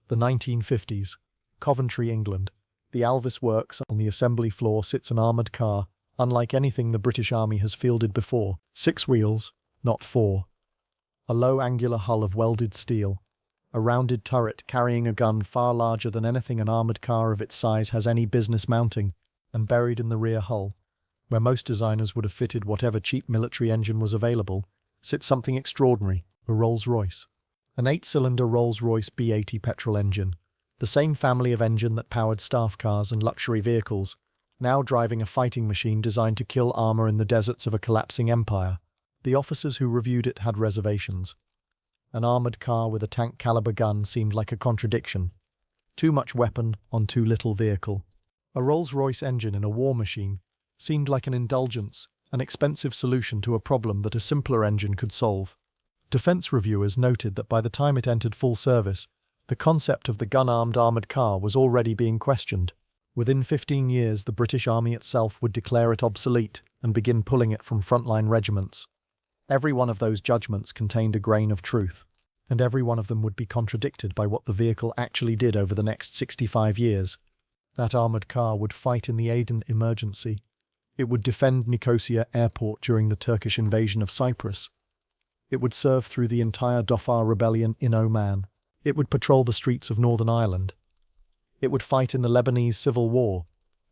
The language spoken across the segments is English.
The 1950s. Coventry, England. The Alvis Works. On the assembly floor sits an armoured car, unlike anything the British Army has fielded before. 6 wheels, not 4. A low angular hull of welded steel. A rounded turret carrying a gun far larger than anything an armoured car of its size has any business mounting, and buried in the rear hull, where most designers would have fitted whatever cheap military engine was available, sits something extraordinary, a Rolls-Royce. An 8-cylinder Rolls-Royce B80 petrol engine, the same family of engine that powered staff cars and luxury vehicles, now driving a fighting machine designed to kill armour in the deserts of a collapsing empire. The officers who reviewed it had reservations. An armoured car with a tank-caliber gun seemed like a contradiction. Too much weapon on too little vehicle. A Rolls-Royce engine in a war machine seemed like an indulgence, an expensive solution to a problem that a simpler engine could solve. Defence reviewers noted that by the time it entered full service, the concept of the gun-armed armoured car was already being questioned. Within 15 years, the British Army itself would declare it obsolete and begin pulling it from frontline regiments. Every one of those judgments contained a grain of truth, and every one of them would be contradicted by what the vehicle actually did over the next 65 years. That armoured car would fight in the Aden emergency. It would defend Nicosia airport during the Turkish invasion of Cyprus. It would serve through the entire Dhofar rebellion in Oman. It would patrol the streets of Northern Ireland. It would fight in the Lebanese Civil War,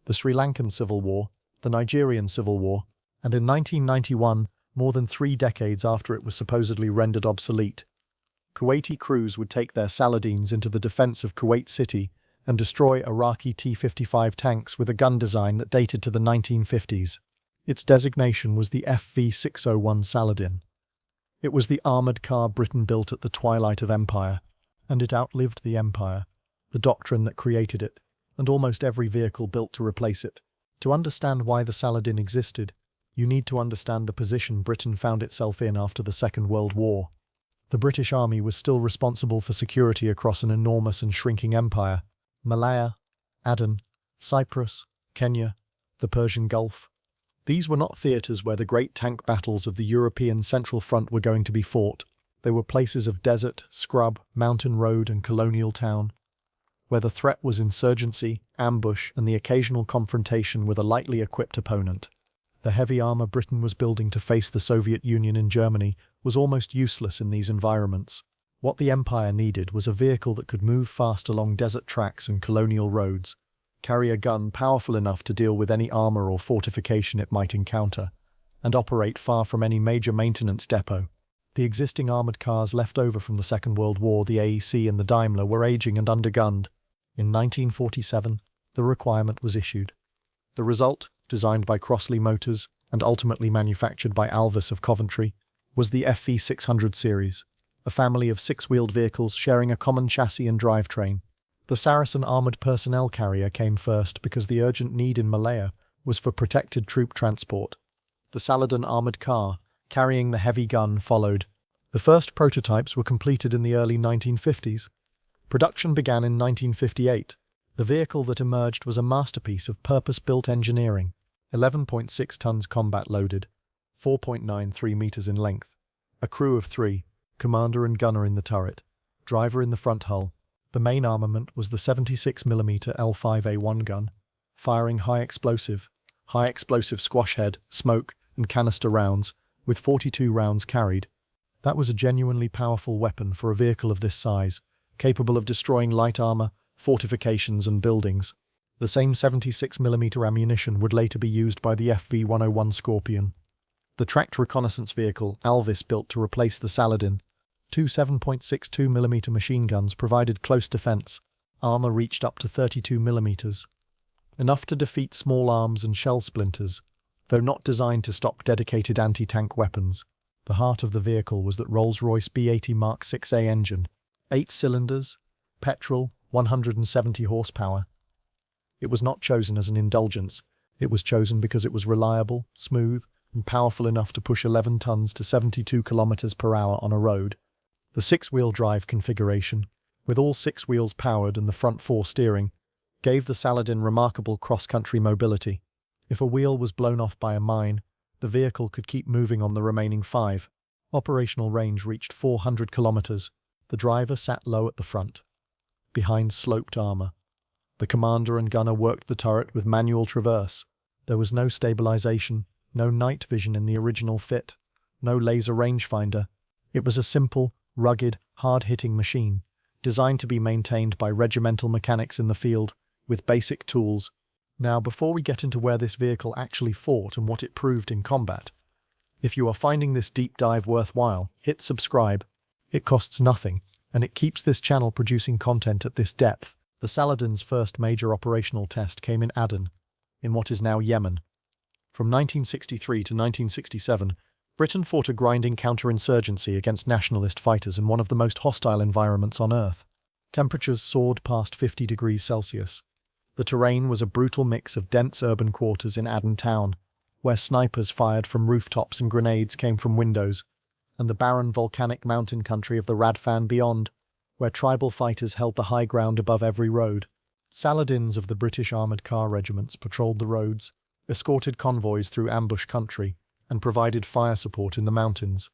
the Sri Lankan Civil War, the Nigerian Civil War, and in 1991, more than 3 decades after it was supposedly rendered obsolete, Kuwaiti crews would take their Saladins into the defense of Kuwait City and destroy Iraqi T-55 tanks with a gun design that dated to the 1950s. Its designation was the FV601 Saladin. It was the armoured car Britain built at the twilight of empire, and it outlived the empire, the doctrine that created it, and almost every vehicle built to replace it. To understand why the Saladin existed, you need to understand the position Britain found itself in after the Second World War. The British Army was still responsible for security across an enormous and shrinking empire. Malaya, Aden, Cyprus, Kenya, the Persian Gulf. These were not theatres where the great tank battles of the European Central Front were going to be fought. They were places of desert, scrub, mountain road and colonial town, where the threat was insurgency, ambush and the occasional confrontation with a lightly equipped opponent. The heavy armour Britain was building to face the Soviet Union in Germany was almost useless in these environments. What the Empire needed was a vehicle that could move fast along desert tracks and colonial roads, carry a gun powerful enough to deal with any armour or fortification it might encounter, and operate far from any major maintenance depot. The existing armoured cars left over from the Second World War, the AEC and the Daimler, were aging and undergunned. In 1947, the requirement was issued. The result, designed by Crossley Motors and ultimately manufactured by Alvis of Coventry, was the FV600 series, a family of 6-wheeled vehicles sharing a common chassis and drivetrain. The Saracen armoured personnel carrier came first because the urgent need in Malaya was for protected troop transport. The Saladin armoured car, carrying the heavy gun, followed. The first prototypes were completed in the early 1950s. Production began in 1958. The vehicle that emerged was a masterpiece of purpose-built engineering. 11.6 tons combat loaded, 4.93 meters in length. A crew of 3, commander and gunner in the turret, driver in the front hull. The main armament was the 76mm L5A1 gun, firing high explosive squash head, smoke and canister rounds, with 42 rounds carried. That was a genuinely powerful weapon for a vehicle of this size, capable of destroying light armour, fortifications and buildings. The same 76mm ammunition would later be used by the FV601 Scorpion. The tracked reconnaissance vehicle Alvis built to replace the Saladin. 2 7.62mm machine guns provided close defence. Armour reached up to 32mm. Enough to defeat small arms and shell splinters, though not designed to stop dedicated anti-tank weapons. The heart of the vehicle was that Rolls-Royce B80 Mark 6A engine. 8 cylinders, petrol, 170 horsepower. It was not chosen as an indulgence. It was chosen because it was reliable, smooth, and powerful enough to push 11 tons to 72 kilometers per hour on a road. The 6-wheel drive configuration, with all 6 wheels powered and the front 4 steering, gave the Saladin remarkable cross-country mobility. If a wheel was blown off by a mine, the vehicle could keep moving on the remaining 5. Operational range reached 400 kilometers. The driver sat low at the front. behind sloped armor. The commander and gunner worked the turret with manual traverse. There was no stabilization, no night vision in the original fit, no laser rangefinder. It was a simple, rugged, hard-hitting machine, designed to be maintained by regimental mechanics in the field, with basic tools. Now, before we get into where this vehicle actually fought and what it proved in combat, if you are finding this deep dive worthwhile, hit subscribe. It costs nothing, and it keeps this channel producing content at this depth. The Saladin's first major operational test came in Aden, in what is now Yemen. From 1963 to 1967, Britain fought a grinding counterinsurgency against nationalist fighters in one of the most hostile environments on Earth. Temperatures soared past 50 degrees Celsius. The terrain was a brutal mix of dense urban quarters in Aden town, where snipers fired from rooftops and grenades came from windows, and the barren volcanic mountain country of the Radfan beyond, where tribal fighters held the high ground above every road. Saladins of the British armoured car regiments patrolled the roads, escorted convoys through ambush country, and provided fire support in the mountains.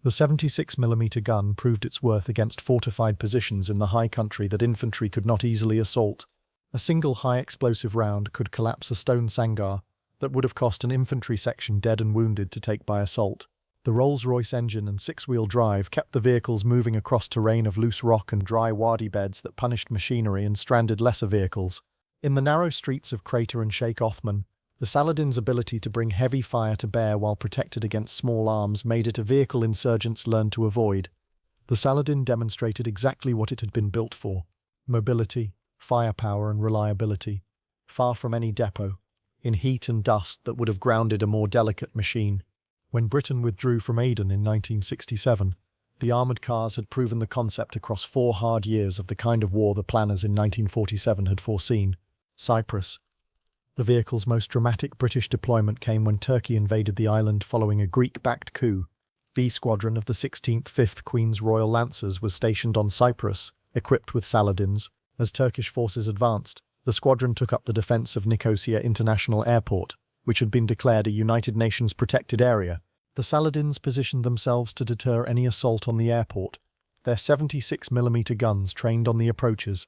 The 76mm gun proved its worth against fortified positions in the high country that infantry could not easily assault. A single high-explosive round could collapse a stone sangar that would have cost an infantry section dead and wounded to take by assault. The Rolls-Royce engine and six-wheel drive kept the vehicles moving across terrain of loose rock and dry wadi beds that punished machinery and stranded lesser vehicles. In the narrow streets of Crater and Sheikh Othman, the Saladin's ability to bring heavy fire to bear while protected against small arms made it a vehicle insurgents learned to avoid. The Saladin demonstrated exactly what it had been built for: mobility, firepower and reliability, far from any depot, in heat and dust that would have grounded a more delicate machine. When Britain withdrew from Aden in 1967, the armoured cars had proven the concept across 4 hard years of the kind of war the planners in 1947 had foreseen. Cyprus. The vehicle's most dramatic British deployment came when Turkey invaded the island following a Greek-backed coup. B Squadron of the 16th 5th Queen's Royal Lancers was stationed on Cyprus, equipped with Saladins. As Turkish forces advanced, the squadron took up the defence of Nicosia International Airport, which had been declared a United Nations protected area. The Saladins positioned themselves to deter any assault on the airport, their 76mm guns trained on the approaches.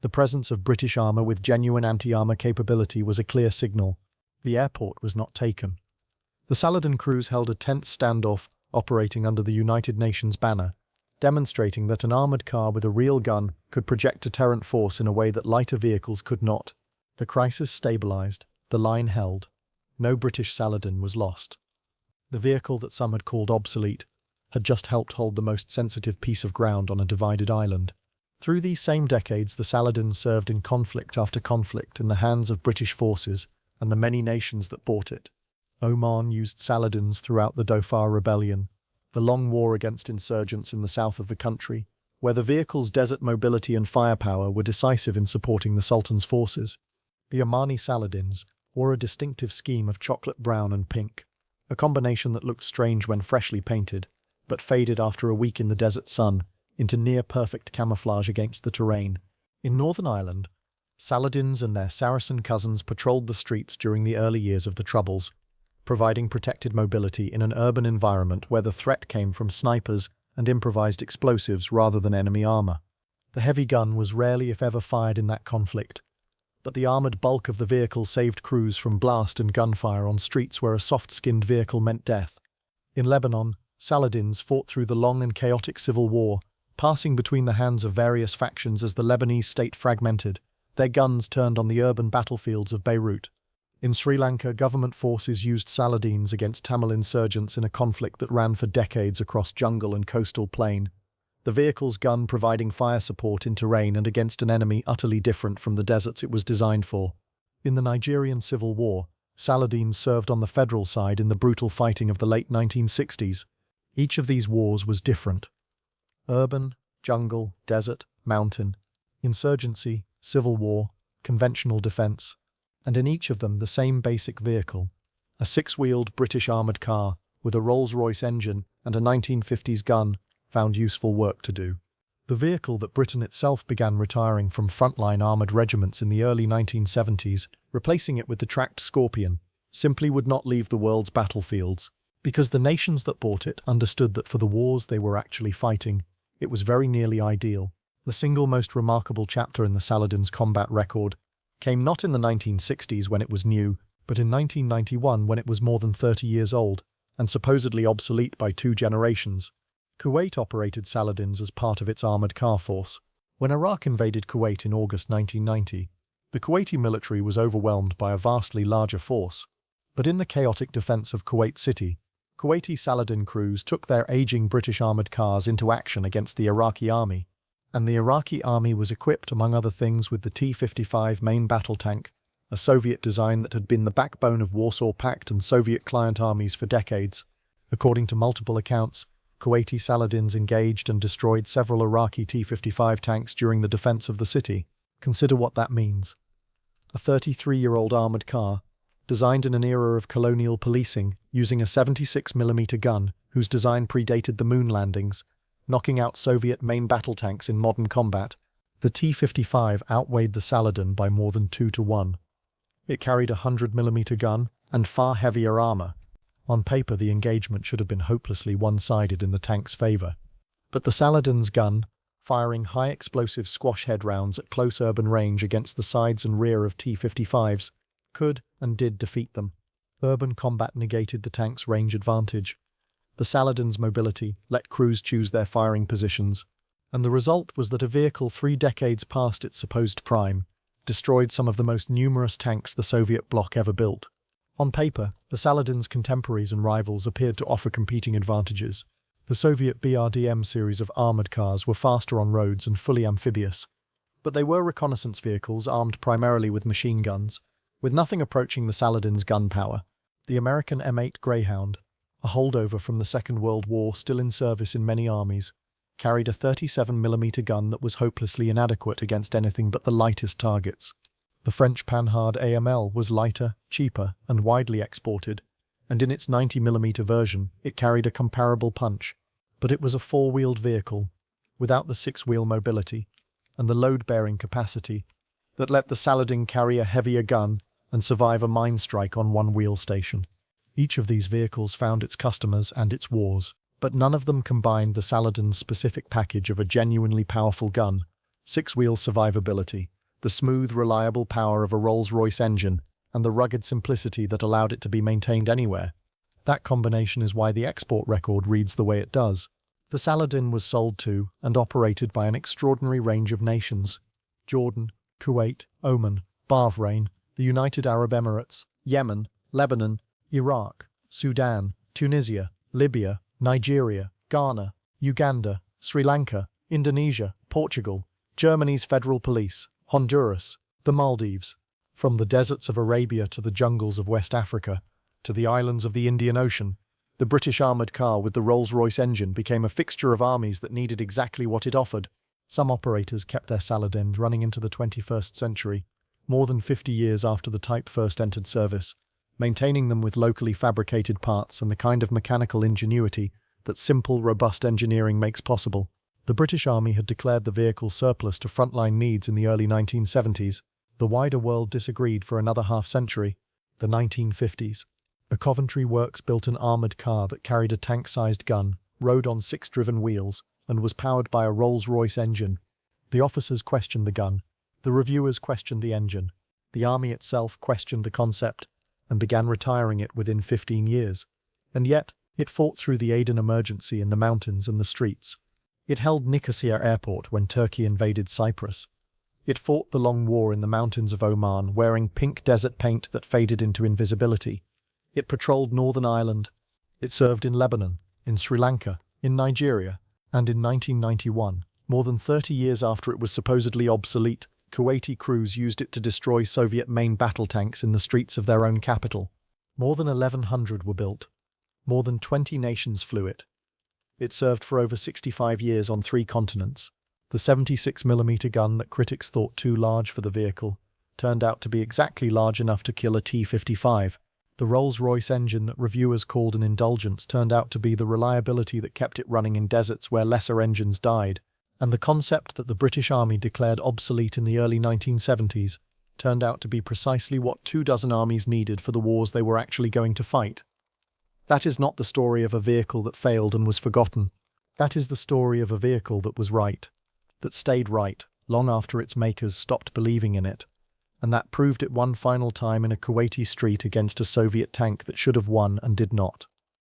The presence of British armour with genuine anti-armour capability was a clear signal. The airport was not taken. The Saladin crews held a tense standoff, operating under the United Nations banner, demonstrating that an armoured car with a real gun could project deterrent force in a way that lighter vehicles could not. The crisis stabilised, the line held. No British Saladin was lost. The vehicle that some had called obsolete had just helped hold the most sensitive piece of ground on a divided island. Through these same decades, the Saladin served in conflict after conflict in the hands of British forces and the many nations that bought it. Oman used Saladins throughout the Dhofar Rebellion, the long war against insurgents in the south of the country, where the vehicle's desert mobility and firepower were decisive in supporting the Sultan's forces. The Omani Saladins wore a distinctive scheme of chocolate brown and pink, a combination that looked strange when freshly painted, but faded after a week in the desert sun into near-perfect camouflage against the terrain. In Northern Ireland, Saladins and their Saracen cousins patrolled the streets during the early years of the Troubles, providing protected mobility in an urban environment where the threat came from snipers and improvised explosives rather than enemy armour. The heavy gun was rarely if ever fired in that conflict, but the armoured bulk of the vehicle saved crews from blast and gunfire on streets where a soft-skinned vehicle meant death. In Lebanon, Saladins fought through the long and chaotic civil war, passing between the hands of various factions as the Lebanese state fragmented, their guns turned on the urban battlefields of Beirut. In Sri Lanka, government forces used Saladins against Tamil insurgents in a conflict that ran for decades across jungle and coastal plain, the vehicle's gun providing fire support in terrain and against an enemy utterly different from the deserts it was designed for. In the Nigerian Civil War, Saladins served on the federal side in the brutal fighting of the late 1960s. Each of these wars was different. Urban, jungle, desert, mountain, insurgency, civil war, conventional defence, and in each of them the same basic vehicle, a 6-wheeled British armoured car with a Rolls-Royce engine and a 1950s gun, found useful work to do. The vehicle that Britain itself began retiring from frontline armoured regiments in the early 1970s, replacing it with the tracked Scorpion, simply would not leave the world's battlefields, because the nations that bought it understood that for the wars they were actually fighting, it was very nearly ideal. The single most remarkable chapter in the Saladin's combat record came not in the 1960s when it was new, but in 1991 when it was more than 30 years old and supposedly obsolete by 2 generations. Kuwait operated Saladins as part of its armoured car force. When Iraq invaded Kuwait in August 1990, the Kuwaiti military was overwhelmed by a vastly larger force. But in the chaotic defence of Kuwait City, Kuwaiti Saladin crews took their aging British armoured cars into action against the Iraqi army, and the Iraqi army was equipped, among other things, with the T-55 main battle tank, a Soviet design that had been the backbone of Warsaw Pact and Soviet client armies for decades. According to multiple accounts, Kuwaiti Saladins engaged and destroyed several Iraqi T-55 tanks during the defence of the city. Consider what that means. A 33-year-old armoured car, designed in an era of colonial policing, using a 76mm gun whose design predated the moon landings, knocking out Soviet main battle tanks in modern combat. The T-55 outweighed the Saladin by more than 2 to 1. It carried a 100mm gun and far heavier armour. On paper, the engagement should have been hopelessly one-sided in the tank's favour. But the Saladin's gun, firing high-explosive squash-head rounds at close urban range against the sides and rear of T-55s, could and did defeat them. Urban combat negated the tank's range advantage. The Saladin's mobility let crews choose their firing positions, and the result was that a vehicle 3 decades past its supposed prime destroyed some of the most numerous tanks the Soviet bloc ever built. On paper, the Saladin's contemporaries and rivals appeared to offer competing advantages. The Soviet BRDM series of armoured cars were faster on roads and fully amphibious, but they were reconnaissance vehicles armed primarily with machine guns, with nothing approaching the Saladin's gun power. The American M8 Greyhound, a holdover from the Second World War still in service in many armies, carried a 37mm gun that was hopelessly inadequate against anything but the lightest targets. The French Panhard AML was lighter, cheaper, and widely exported, and in its 90mm version it carried a comparable punch. But it was a 4-wheeled vehicle, without the 6-wheel mobility and the load-bearing capacity that let the Saladin carry a heavier gun and survive a mine strike on one wheel station. Each of these vehicles found its customers and its wars, but none of them combined the Saladin's specific package of a genuinely powerful gun, 6-wheel survivability, the smooth, reliable power of a Rolls-Royce engine, and the rugged simplicity that allowed it to be maintained anywhere. That combination is why the export record reads the way it does. The Saladin was sold to and operated by an extraordinary range of nations: Jordan, Kuwait, Oman, Bahrain, the United Arab Emirates, Yemen, Lebanon, Iraq, Sudan, Tunisia, Libya, Nigeria, Ghana, Uganda, Sri Lanka, Indonesia, Portugal, Germany's Federal Police, Honduras, the Maldives. From the deserts of Arabia to the jungles of West Africa, to the islands of the Indian Ocean, the British armoured car with the Rolls-Royce engine became a fixture of armies that needed exactly what it offered. Some operators kept their Saladins running into the 21st century, more than 50 years after the type first entered service, maintaining them with locally fabricated parts and the kind of mechanical ingenuity that simple, robust engineering makes possible. The British Army had declared the vehicle surplus to frontline needs in the early 1970s. The wider world disagreed for another half-century. The 1950s. A Coventry Works built an armoured car that carried a tank-sized gun, rode on 6 driven wheels, and was powered by a Rolls-Royce engine. The officers questioned the gun. The reviewers questioned the engine. The army itself questioned the concept and began retiring it within 15 years. And yet, it fought through the Aden emergency in the mountains and the streets. It held Nicosia Airport when Turkey invaded Cyprus. It fought the long war in the mountains of Oman wearing pink desert paint that faded into invisibility. It patrolled Northern Ireland. It served in Lebanon, in Sri Lanka, in Nigeria, and in 1991, more than 30 years after it was supposedly obsolete, Kuwaiti crews used it to destroy Soviet main battle tanks in the streets of their own capital. More than 1,100 were built. More than 20 nations flew it. It served for over 65 years on 3 continents. The 76mm gun that critics thought too large for the vehicle turned out to be exactly large enough to kill a T-55. The Rolls-Royce engine that reviewers called an indulgence turned out to be the reliability that kept it running in deserts where lesser engines died. And the concept that the British Army declared obsolete in the early 1970s turned out to be precisely what 24 armies needed for the wars they were actually going to fight. That is not the story of a vehicle that failed and was forgotten. That is the story of a vehicle that was right. that stayed right long after its makers stopped believing in it, and that proved it one final time in a Kuwaiti street against a Soviet tank that should have won and did not.